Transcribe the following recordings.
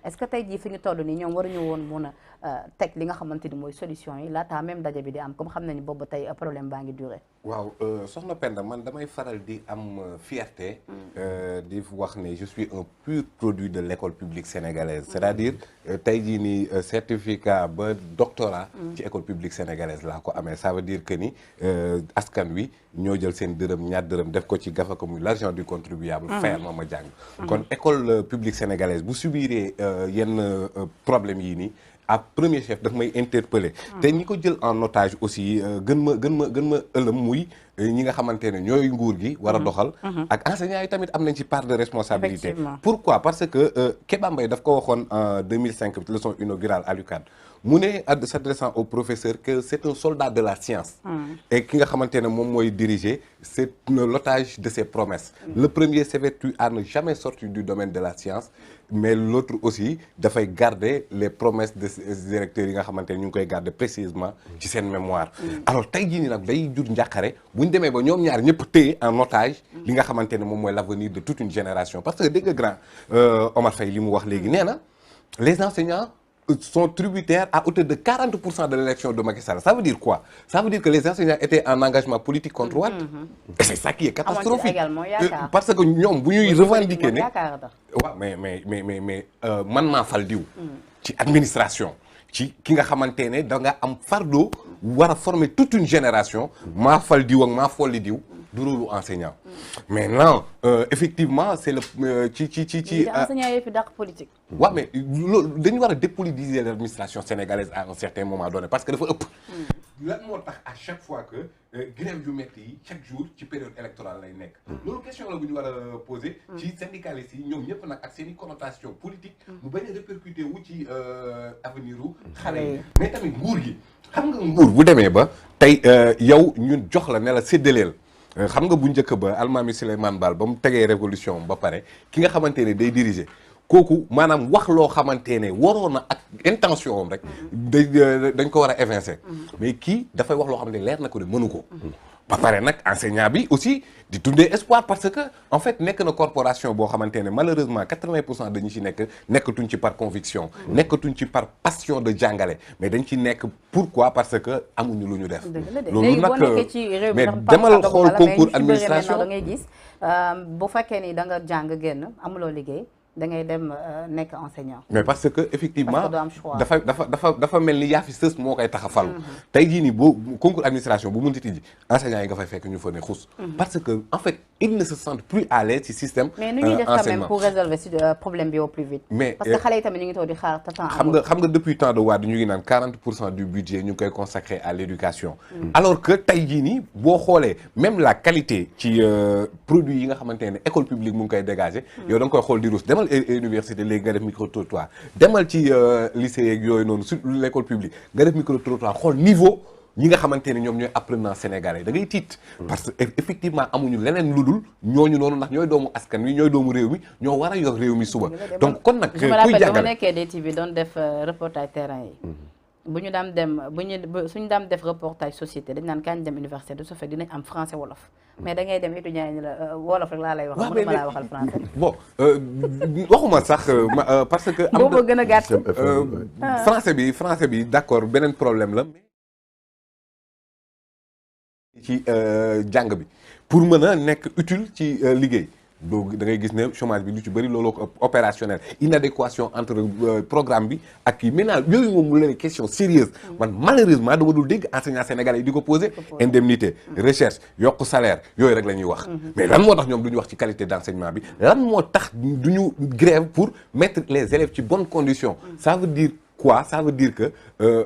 est-ce que tey jii fi ñu toll nii ñoom waruñu woon mun a teg li nga xamante ni mooy solution yi laataa même daje bi di am comme xam nañu boobu tey problème baa ngi duré. waaw soxna Penda man damay faral di am fierté di wax ne je suis un pur produit de l'école publique sénégalaise c'est-à-dire tey jii ni certificat ba doctorat ci école publique sénégalaise laa ko amee ça veut dire que ni askan wi ñoo jël seen dërëm ñaar dërëm def ko ci gafa ko muy l'argent du contribuable fayal ma jàng kon école publique sénégalaise bu subiree yenn problème yii nii à premier chef daf may interpeller te ñi ko jël en otage aussi gën ma ëlëm muy ñi nga xamante ne ñooy nguur gi war a doxal ak enseignants yi tamit am nañ ci part de responsabilité pourquoi parce que Kéba Mbaye daf ko waxoon en 2005 leçon inaugurale à l'UCAD mu ne s'adressant au professeur que c'est un soldat de la science et ki nga xamante ne moom mooy diriger c'est l'otage de ses promesses le premier s'évertue à ne jamais sortir du domaine de la science mais l'autre aussi dafay garder les promesses des directeurs yi nga xamante ne ñu ngi koy garder précisément ci seen mémoire alors tey jii nii nag day jur njàqare bu ñu demee ba ñoom ñaar ñëpp téye en otage li nga xamante ne moom mooy l'avenir de toute une génération parce que dégg nga grand Omar Faye li mu wax léegi nee na les enseignants sont tributaires à hauteur de 40% de l'élection de Macky Sall. Ça veut dire quoi? Ça veut dire que les enseignants étaient en engagement politique contre Wade. Et c'est ça qui est catastrophique. Parce que ñoom bu ñuy revendiquer ne waaw mais man maa fal diw ci administration ci ki nga xamante ne da nga am fardeau war a former toute une génération maa fal diw ak maa folli diw du rôle enseignant mais non effectivement c'est le ci enseignant yi fi dàq politique. waaw mais loolu dañu war a dépolitiser l'administration sénégalaise à un certain moment donné parce que dafa ëpp. lan moo tax à chaque fois que grève yu métti yi chaque jour ci période électorale lay nekk. loolu question la bu ñu war a poser. ci syndicalistes yi ñoom ñëpp nag ak seen i connotation politique. mu bañ a répercuter wu ci avenir u xale yi. mais tamit nguur gi xam nga nguur bu demee ba tey yow ñun jox la ne la séddaleel. xam nga bu njëkk ba Almaami Souleymane Baal ba mu tegee révolution ba pare ki nga xamante ne day diriger kooku maanaam wax loo xamante ne waroon na ak intention am rek dañ ko war a évincer mais kii dafay wax loo xam ne leer na ko ne mënu ko ba pare nag enseignant bi aussi di dundee espoir parce que en fait nekk na corporation boo xamante ne malheureusement 80% dañu ci nekkatuñ ci par conviction nekkatuñ ci par passion de jàngale mais dañ ci nekk pourquoi parce que amuñu lu ñu def loolu nag mais demal xool concours administration da ngay gis bu fekkee ni da nga jàng génn amuloo liggéey da ngay dem nekk enseignant. mais parce que effectivement dafa mel ni yaa fi sës moo koy tax a falu. tey jii nii boo concours administration bu mënti tijji enseignants yi nga fay fekk ñu fa ne xus. parce que en fait ils ne se sentent plus à l'aise ci système. mais nu ñuy def quand même pour résolver ce problème bi au plus vite. mais parce que xale yi tamit ñu ngi toog di xaar te temps xam nga depuis temps de Wade ñu ngi naan 40% du budget ñu ngi koy consacré à l'éducation. alors que tey jii nii boo xoolee même la qualité ci produits yi nga xamante ne école publique mu ngi koy dégager. yow da nga koy xool di ruus demal université léegi nga def micro-trottoir demal ci lycée yeeg yooyu noonu sur l'école publique nga def micro-trottoir xool niveau ñi nga xamante ne ñoom ñooy apprenants sénégalais da ngay tiit parce que effectivement amuñu leneen lu dul ñooñu noonu ndax ñooy doomu askan wi ñooy doomu réew mi ñoo war a yor réew mi suba donc kon nag kuy jàngale ba nekkee DTV doon def reportage terrain yi bu ñu daan dem suñu daan def reportage société dañ naan kañ dem université de ce fait dinañ am français wolof mais da ngay dem étudiant yi la wolof rek laa lay wax mënuma laa waxal français bon waxuma sax parce que am boobu gën a gàtt français bi d'accord beneen problème la ci jàng bi pour mën a nekk utile ci liggéey donc da ngay gis ne chômage bi lu ci bëri looloo ko opérationnel inadéquation entre programme bi ak kii maintenant yooyu moom mu leen question sérieuse man malheureusement dama dul dégg enseignant sénégalais yi di ko poser indemnité recherche yokk salaire yooyu rek la ñuy wax mais lan moo tax ñoom du ñu wax ci qualité d'enseignement bi lan moo tax du ñu grève pour mettre les élèves ci bonnes conditions ça veut dire quoi ça veut dire que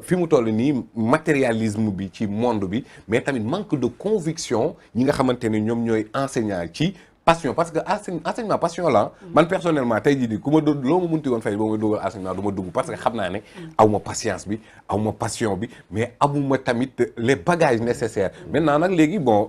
fi mu toll nii matérialisme bi ci monde bi mais tamit manque de conviction ñi nga xamante ne ñoom ñooy enseignant ci passion parce que enseignement passion la man personnellement tey jii nii ku ma doon loo ma munti woon fay boo ma dugal enseignement du ma dugg parce que xam naa ne aw ma patience bi aw ma passion bi mais amuma tamit les bagages nécessaires maintenant nag léegi bon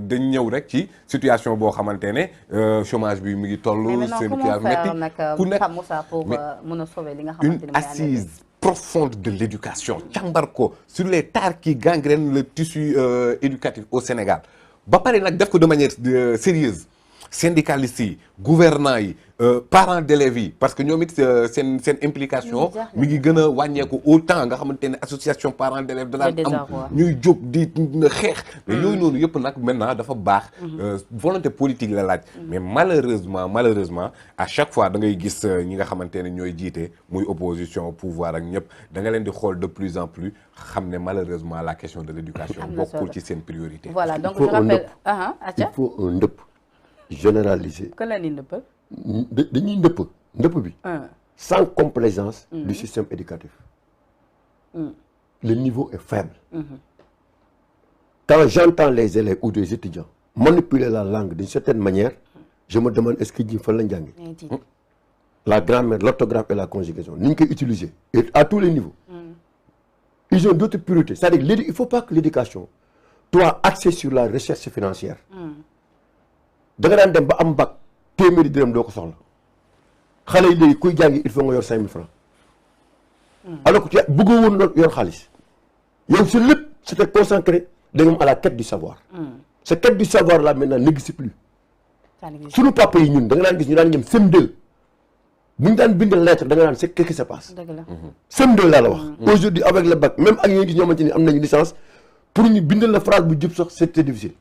dañ ñëw rek ci situation boo xamante ne chômage bi mi ngi toll situation métti ku nekk pour mën a sauver li nga xamante ne une assise profonde de l'éducation càmbar ko sur les tares qui gangrènent le tissu éducatif au Sénégal ba pare nag def ko de manière sérieuse syndicalistes yi gouvernants yi parents d'élèves yi parce que ñoom it seen implication mi ngi gën a wàññeeku autant nga xamante ne association parents d'élèves daan am ñuy jóg di xeex mais yooyu noonu yëpp nag maintenant dafa baax volonté politique la laaj mais malheureusement à chaque fois da ngay gis ñi nga xamante ne ñooy jiite muy opposition pouvoir ak ñëpp da nga leen di xool de plus en plus xam ne malheureusement la question de l'éducation bokkul ci seen priorité. Voilà donc je rappelle il faut un ndëpp généralisé. que la ni ndëppal. dañuy ndëpp bi. sans complaisance du système éducatif. Le niveau est faible. Quand j'entends les élèves ou des étudiants manipuler la langue d'une certaine manière, je me demande est-ce que ñi fan la njàngi. La grammaire, l'orthographe et la conjugation ni ñu koy utiliser et à tous les niveaux. Ils ont d'autres priorités. C'est-à-dire il ne faut pas que l'éducation soit axée sur la recherche financière. da nga daan dem ba am bac téeméeri dërëm doo ko soxla xale yi léegi kuy jàngi il faut nga yor 5000 francs. alors que tu bëggoo woon yor xaalis yow si lépp c'était consacré da nga am à la quête du savoir. cette quête du savoir là maintenant n'existe plus. sunu papa yi ñun da nga daan gis ñu daan ñëm CM2 bu ñu daan bindal lettre da nga daan c'est qu'est-ce qui se passe. CM2 laa la wax. aujourd'hui avec le bac même ak ñi gis ñoo xamante ni am nañu licence pour ñu bindal la phrase bu jub sax c'était difficile.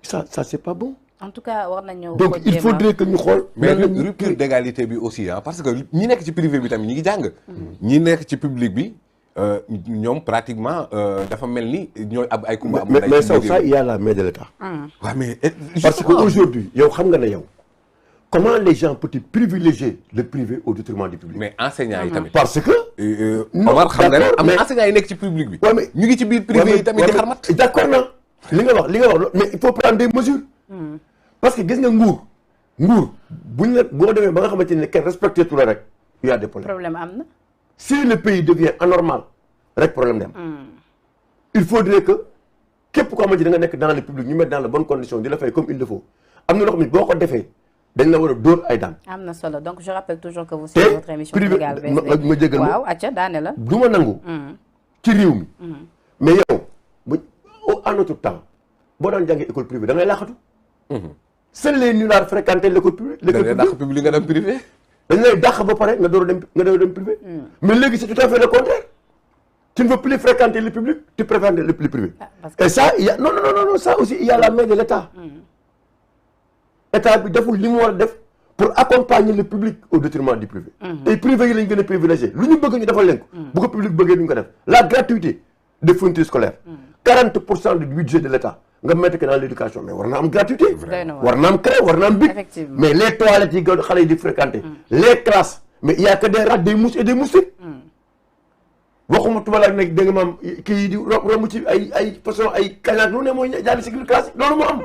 ça c'est pas bon. En tout cas war nañu donc il faudrait que ñu xool. mais rupture d'égalité bi aussi parce que ñi nekk ci privé bi tamit ñi ngi jàng. ñi nekk ci public bi ñoom pratiquement dafa mel ni ñooy ab ay kumba am. mais ça il y a la main de l'État. waaw mais parce que aujourd'hui yow xam nga ne yow comment les gens peuvent privilégier le privé au détriment du public. mais enseignants yi tamit. parce que. Omar xam nga ne am na enseignants yi nekk ci public bi. mais ñu ngi ci biir privé yi tamit di xarmat. d'accord na li nga wax mais il faut prendre des mesures. parce que gis nga nguur buñ la boo demee ba nga xamante ne kenn respecté tout la rek il y a des problèmes. problème am na. si le pays devient anormal rek problème dem. il faudrait que képp koo xamante ne da nga nekk dans le public ñu mettre dans les bonnes conditions di la fay comme il le faut am na loo xam ne boo ko defee dañ la war a dóor ay daan. am na solo donc je rappelle toujours que vous suivez votre émission Sénégal VSD ma jégal waaw acca daane la. du ma nangu. ci réew mi. mais yow bu en notre temps boo daan jàngee école privée da ngay laaxatu. seuls les nullards fréquentaient l'école publique. da ngay dàq public nga dem privé. dañ lay dàq ba pare nga door a dem privé. mais léegi c'est tout à fait le contraire. tu ne veux plus fréquenter le public tu préfères le privé. et ça il y a non ça aussi il y a la main de l'État. État bi deful li mu war a def pour accompagner le public au détriment du privé. et privé yi lañ gën a privilégié lu ñu bëgg ñu defal leen ko. bu ko public bëggee duñ ko def la gratuité des fournitures scolaires. 40% du budget de l'État. nga mettre que dans l'éducation mais war na am gratuité. war na am crèche war na am bic. mais les toilettes yi xale yi di fréquenter. les classes mais il y a que des rats des mouches et des moustiques. waxuma tubaab ak nag dégg nga maam kii di romb ci ay façon ay kañaak lu ne mooy jàll si classe yi loolu moo am.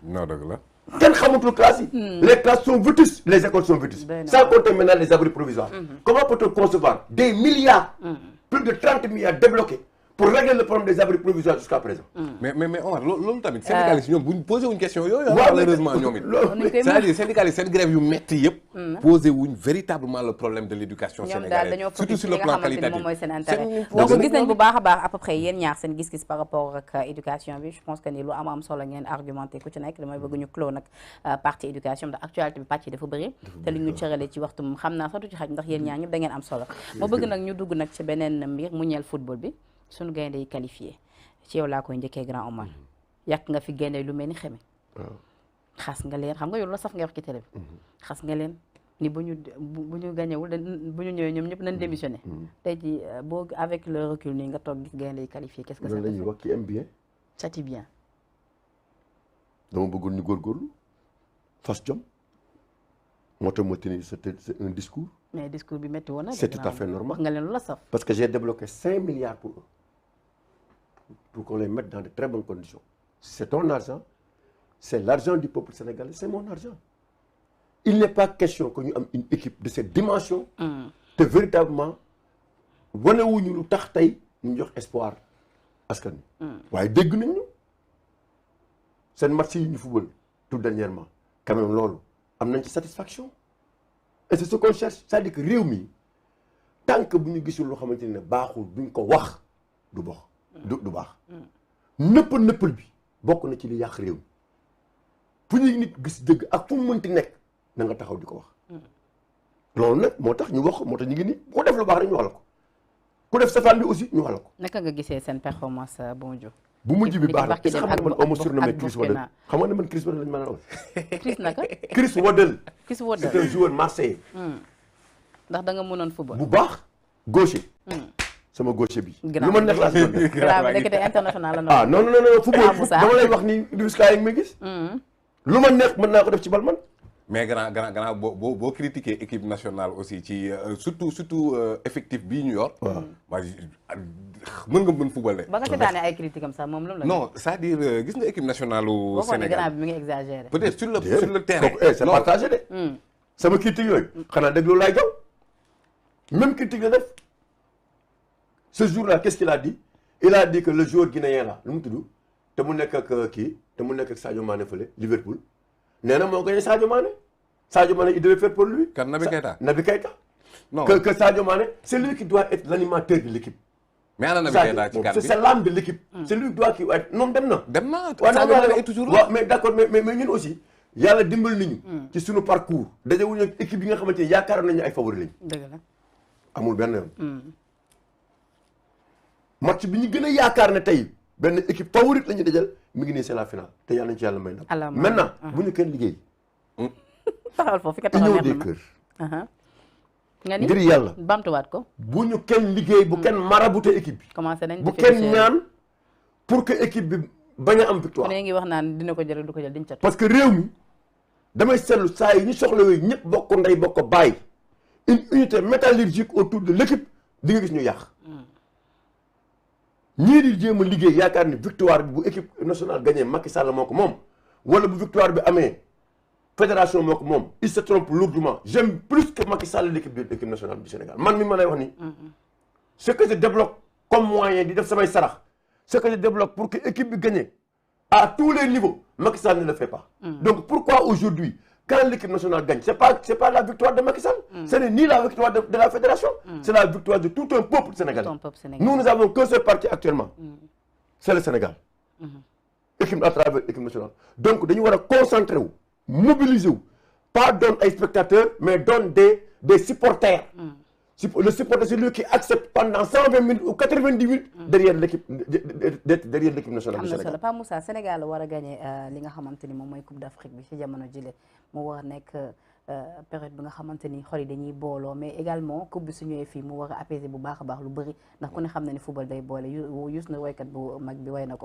non dëgg la. kenn xamatul classes yi. les classes sont vétustes les écoles sont vétustes. sans compter maintenant les abris provisoires. comment peut-on concevoir des milliards. plus de 30 milliards débloqués. pour régler le problème des abris provisoires jusqu'à présent. mais Omar loolu tamit syndicalistes ñoom buñ posé wuñ question yooyu. malheureusement ñoom it. c'est-à-dire syndicalistes seen grève yu metti yëpp. posé wuñ véritablement le problème de l'éducation sénégalaise. surtout sur le plan qualitatif moom mooy seen intérêt. donc gis nañ bu baax a baax à peu près yéen ñaar seen gis-gis par rapport ak éducation bi je pense que ni lu am solo ngeen argumenté ku ci nekk damay bëgg ñu clôt nag partie éducation ndax actualité bi pàcc yi dafa bëri. te li ñu cëralee ci waxtu moom xam naa sax du ci xaj ndax yéen ñaar ñëpp da ngeen am solo ma bëgg nag ñu dugg nag ci beneen mbir mu ñeel football bi suñu gaynde yi qualifié ci yow laa koy njëkkee grand Omar yàq nga fi gaynde lu mel ni xeme xas nga leen xam nga yow la saf nga wax ci télé bi xas nga leen ni bu ñu gañewul bu ñu ñëwee ñoom ñëpp nañ démissionné tey ji boo avec le recul nii nga toog gis gaynde yi qualifié qu'est-ce que ça lañuy wax qui aime bien châtie bien dama bëggoon ñu góorgóorlu fas jom moo tax ma tenir c'est un discours mais discours bi métti woon na c'est tout à fait normal wax nga leen lu la saf parce que j'ai débloqué 5 milliards pour qu'on les mette dans de très bonnes conditions. C'est ton argent, c'est l'argent du peuple sénégalais, c'est mon argent. Il n'est pas question que nous ayons une équipe de cette dimension te véritablement wanewuñu lu tax tey ñu jox espoir askan wi. waaye dégg nañ ñu seen match yi ñu football tout dernièrement quand même loolu am nañ ci satisfaction et c'est ce qu'on cherche c'est-à-dire que réew mi tant que bu ñu gisul loo xamante ne baaxul duñ ko wax du baax. du baax nëppal bi bokk na ci li yàq réew mi fu ñuy nit gis dëgg ak fu mu mënti nekk na nga taxaw di ko wax loolu nag moo tax ñu wax moo tax ñu ngi ni ku def lu baax rek ñu wax la ko ku def safaan bi aussi ñu wax la ko. naka nga gisee seen performance bu mujj bi baax na est-ce que xam nga ne man on m'a surnommé Chris Waddle xam nga ne man Chris Waddle lañu mën a wax. Chris naka. Chris Waddle. Chris Waddle c'est un joueur marseillais. ndax da nga mënoon football. bu baax gaucher. sama gaucher bi. Grand lu ma neex laa si doon grave nekkate international la. ah non non non football dama lay wax ni Rufisquois yi may gis. lu ma neex mën naa ko def ci bal man. mais grand boo critiquer équipe nationale aussi ci surtout effectif bii ñu yor. waaw mën nga mën football de. ba nga seetaanee ay critiques am sax moom lu mu la. non c'est-à-dire gis nga équipe nationale u Sénégal grand bi mi ngi exagéré. peut-être sur le terrain. c'est partagé de. sama critique yooyu. xanaa déglu laay jaw même critique la def ce jour-là qu'est-ce qu'il a dit il a dit que le joueur guinéen là lu mu tudd te mu nekk ak kii te mu nekk ak Sadio Mané fële Liverpool nee na moo gagné Sadio Mané il devait faire pour lui. kan Naby Keita. Naby Keita. non que Sadio Mané c'est lui qui doit être l'animateur de l'équipe. mais ana Naby Keita ci kan bi c'est l'âme de l'équipe. c'est lui qui doit kii waaye noonu dem na. dem na Sadio Mané est toujours là. waaw mais d'accord mais ñun aussi yàlla dimbal nañu. ci suñu parcours. dajewuñu ak équipe yi nga xamante ne yaakaar nañu ay favori lañu. dëgg la. amul benn yoon. match bi ñu gën a yaakaar ne tey benn équipe favorite la ñu dajal mi ngi nii c'est la finale te yàlla nañu ci yàlla may ndam. maintenant bu ñu kenn liggéey. taxawal foofu fi ka taxaw union des cœurs. nga ni ngir yàlla. bamtuwaat ko. bu ñu kenn liggéey bu kenn marabouté équipe bi. commencé nañ bu kenn ñaan pour que équipe bi bañ a am victoire. kon ngi wax naan dina ko jël du ko jël diñ ca. parce que réew mi damay seetlu saa yi ñu soxla yooyu ñëpp bokk ndey bokk bàyyi une unité métallurgique autour de l'équipe di nga gis ñu yàq. ñii di jéem a liggéey yaakaar ni victoire bi bu équipe nationale gagné Macky Sall moo ko moom wala bu victoire bi amee fédération moo ko moom il se trompe lourdement j'aime plus que Macky Sall l'équipe nationale du Sénégal man mi ma lay wax ni ce que je débloque comme moyen di def samay sarax ce que je débloque pour que équipe bi gagne à tous les niveaux Macky Sall ne le fait pas donc pourquoi aujourd'hui quand l'équipe nationale gagne c'est pas la victoire de Macky Sall ce n'est ni la victoire de la fédération c'est la victoire de tout un peuple sénégalais nous avons qu'un seul parti actuellement c'est le Sénégal équipe à travers équipe nationale donc dañu war a concentrer wu mobiliser wu pas doon ay spectateurs mais doon des supporters le supporter c'est lui qui accepte pendant 120 minutes ou 90 minutes derrière l'équipe nationale du Sénégal. am na solo Pa Moussa Sénégal war a gagné li nga xamante ni moom mooy Coupe d'Afrique bi ci jamono jile mu war a nekk période bi nga xamante ni xol yi dañuy booloo mais également coupe bi su ñëwee fii mu war a apaiser bu baax a baax lu bëri ndax ku ne xam na ni football day boole Youssou Ndour woykat bu mag bi way na ko